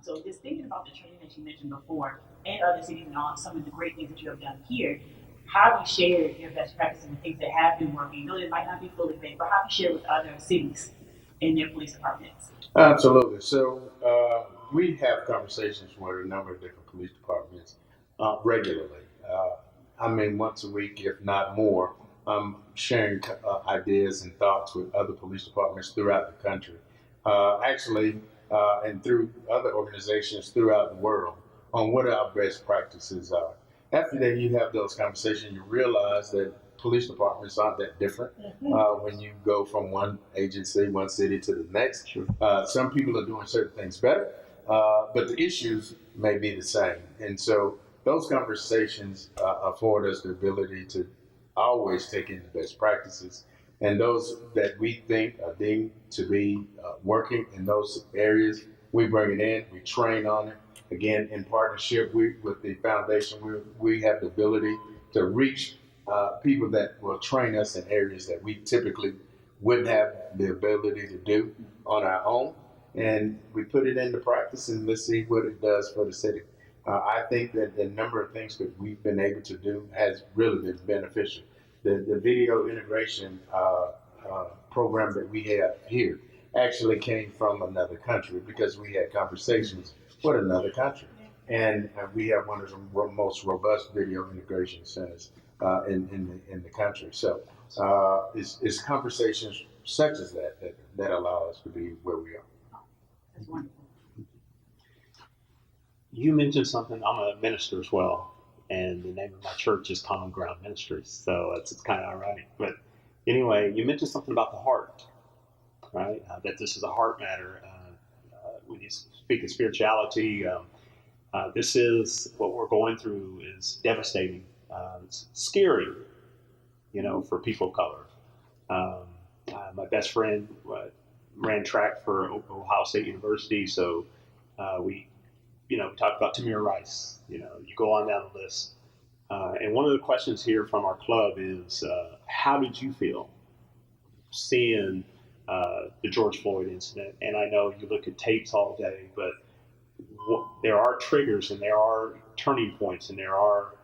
So just thinking about the training that you mentioned before and other cities and all some of the great things that you have done here, how do you share your best practices and things that have been working? You know, it might not be fully baked, but how do you share with other cities and their police departments? Absolutely. So we have conversations with a number of different police departments regularly. I mean, once a week, if not more. Sharing ideas and thoughts with other police departments throughout the country, and through other organizations throughout the world on what our best practices are. After that, you have those conversations, you realize that police departments aren't that different when you go from one agency, one city to the next. Sure. Some people are doing certain things better, but the issues may be the same. And so those conversations afford us the ability to always take in the best practices and those that we think are deemed to be working in those areas. We bring it in, we train on it. Again, in partnership with the foundation, we have the ability to reach people that will train us in areas that we typically wouldn't have the ability to do on our own. And we put it into practice and let's see what it does for the city. I think that the number of things that we've been able to do has really been beneficial. The video integration program that we have here actually came from another country because we had conversations with another country. And we have one of the most robust video integration centers in the country. So it's conversations such as that allow us to be where we are. That's wonderful. You mentioned something. I'm a minister as well, and the name of my church is Common Ground Ministries. So it's kind of ironic. But anyway, you mentioned something about the heart, right? That this is a heart matter. When you speak of spirituality, this is what we're going through is devastating. It's scary, for people of color. My best friend ran track for Ohio State University, so we talked about Tamir Rice. You go on down the list. And one of the questions here from our club is, how did you feel seeing the George Floyd incident? And I know you look at tapes all day, but there are triggers and there are turning points and there are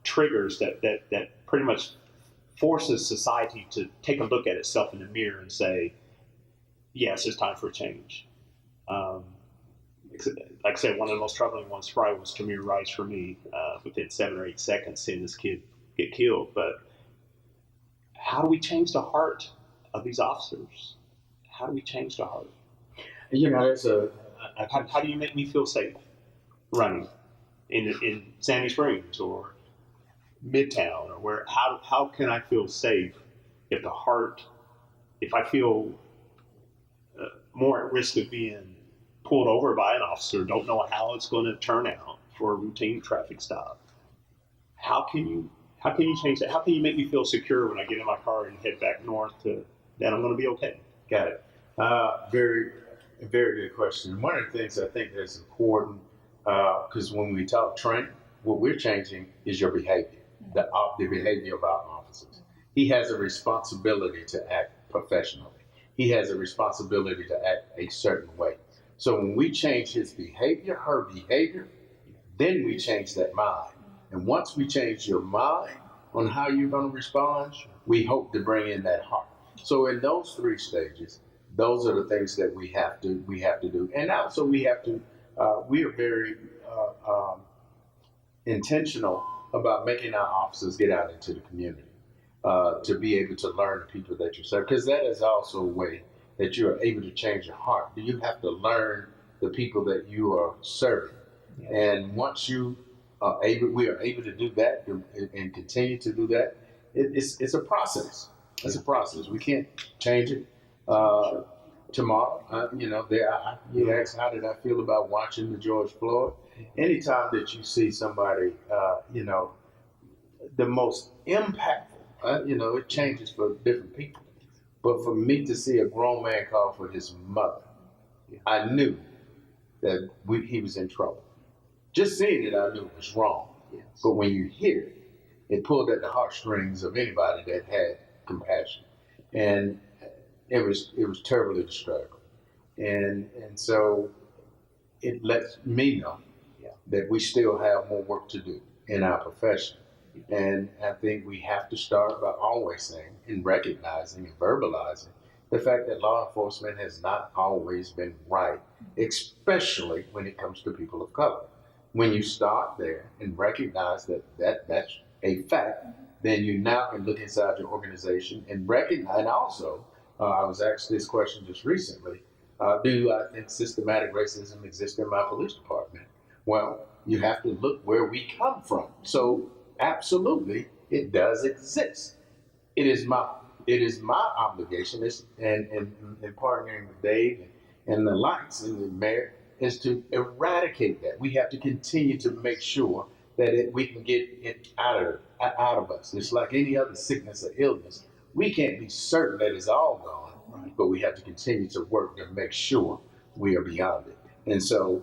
triggers that pretty much forces society to take a look at itself in the mirror and say, yes, it's time for a change. Like I said, one of the most troubling ones probably was Tamir Rice for me, within 7 or 8 seconds seeing this kid get killed. But how do we change the heart of these officers? How do we change the heart? That's how do you make me feel safe running in Sandy Springs or Midtown or where? How can I feel safe if I feel more at risk of being pulled over by an officer, don't know how it's going to turn out for a routine traffic stop? How can you change that? How can you make me feel secure when I get in my car and head back north that I'm going to be okay? Got it. Very, very good question. One of the things I think that's important, because when we talk training, what we're changing is your behavior, the behavior of our officers. He has a responsibility to act professionally. He has a responsibility to act a certain way. So when we change his behavior, her behavior, then we change that mind. And once we change your mind on how you're going to respond, we hope to bring in that heart. So in those 3 stages, those are the things that we have to do. And also we are very intentional about making our officers get out into the community to be able to learn the people that you serve, because that is also a way that you are able to change your heart. You have to learn the people that you are serving. Yes. And once we are able to do that and continue to do that, it's a process. It's a process. We can't change it tomorrow. You asked, how did I feel about watching the George Floyd? Anytime that you see somebody, the most impactful, it changes for different people. But for me to see a grown man call for his mother, I knew that he was in trouble. Just seeing it, I knew it was wrong. Yes. But when you hear it, it pulled at the heartstrings of anybody that had compassion. And it was terribly disturbing. And so it lets me know that we still have more work to do in our profession. And I think we have to start by always saying and recognizing and verbalizing the fact that law enforcement has not always been right, especially when it comes to people of color. When you start there and recognize that's a fact, then you now can look inside your organization and recognize. And also, I was asked this question just recently: do I think systematic racism exists in my police department? Well, you have to look where we come from. So, absolutely, it does exist. It is my obligation, and partnering with Dave and the lights and the mayor, is to eradicate that. We have to continue to make sure that we can get it out of us. It's like any other sickness or illness. We can't be certain that it's all gone, but we have to continue to work to make sure we are beyond it. And so,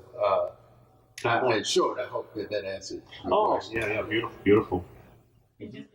in short, I hope that answered your question. Yeah, beautiful, beautiful. It's just